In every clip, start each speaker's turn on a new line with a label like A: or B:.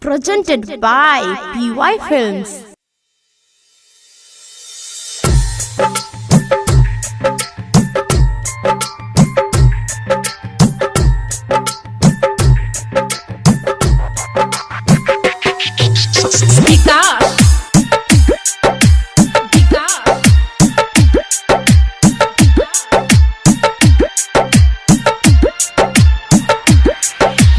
A: Presented by PY Films.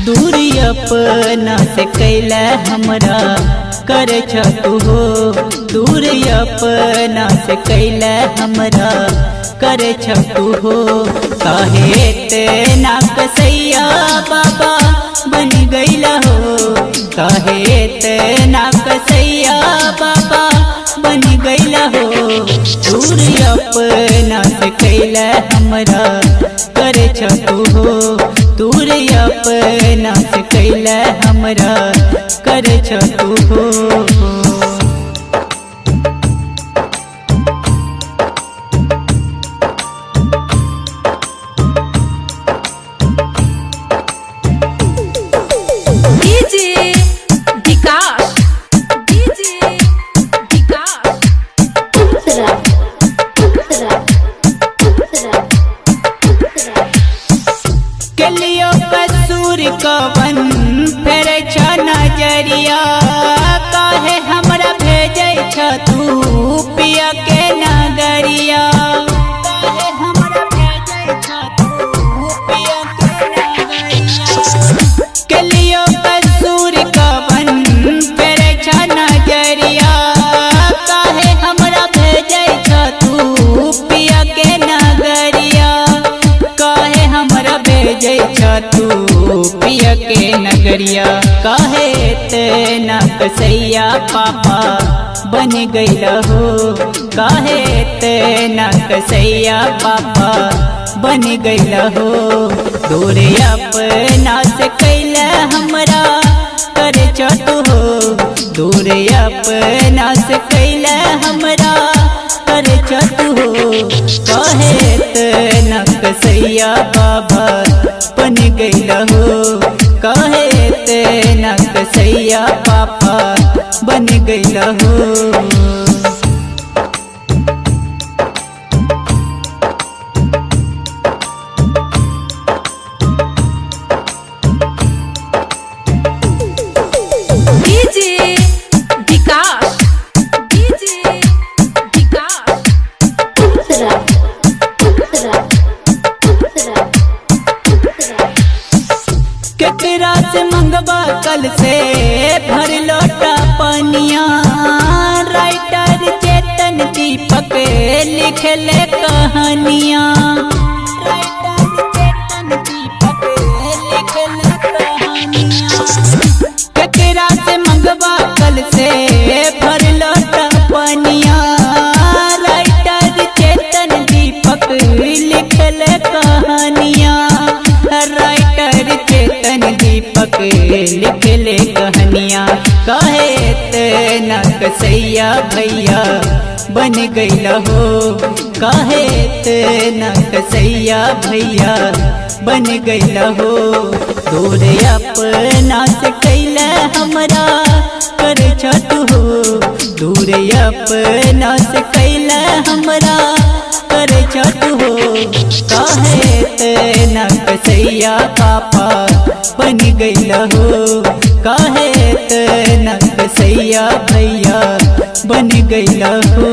B: दूरी अपना से कैला हमरा कर तू हो। दूरी अपना से कैला हमरा कर तू हो। काहे तेना कसैया बाबा बन गईला हो। काहे तेना कसैया बाबा बन गईला हो। दूरी अपना से कैला हमरा कर तू हो। दूरी अपना से कैला हमरा कर तू हो। कलियो कसूर कवन फेर नजरिया। काहे हमरा भेजै छ तू पिया के नगरिया। काहे हमरा भेजै छ तू पिया के नगरिया। कलियो कसूर कवन फेर नजरिया। काहे हमरा भेजै छ तू पिया के नगरिया। काहे हमरा भेजै छ तू पिया के नगरिया। काहे तेना कसैया पापा बन गईला हो। काहे तेना कसैया पापा बन गईला हो। दूरे अपना से कैला हमरा कर तू हो। दूरे अपना से कैला हमरा कर तू हो। काहे तेना कसैया बाबा बन गईला हो। काहे तेना कसैया पापा बन गईला हो। केकरा से मंगवा कल से भर लोटा पनिया। राइटर चेतन दीपक लिखले कहानियाँ। राइटर चेतन दीपक लिखले कहानियाँ। केकरा से मंगवा कल से भर लोटा पनिया। राइटर चेतन दीपक लिखले कहानियाँ। राइटर चेतन दीपक लिखले कहानियाँ। काहे तेना कसैया भैया बन गईला हो। काहे तेना कसैया भैया बन गईला हो। दूरे अपना से कैला हमरा कर तू हो। दूरे अपना से कैला हमरा कर तू हो। काहे तेना कसैया पापा बन गईला हो। काहे तेना कसैया भैया बन गईला हो।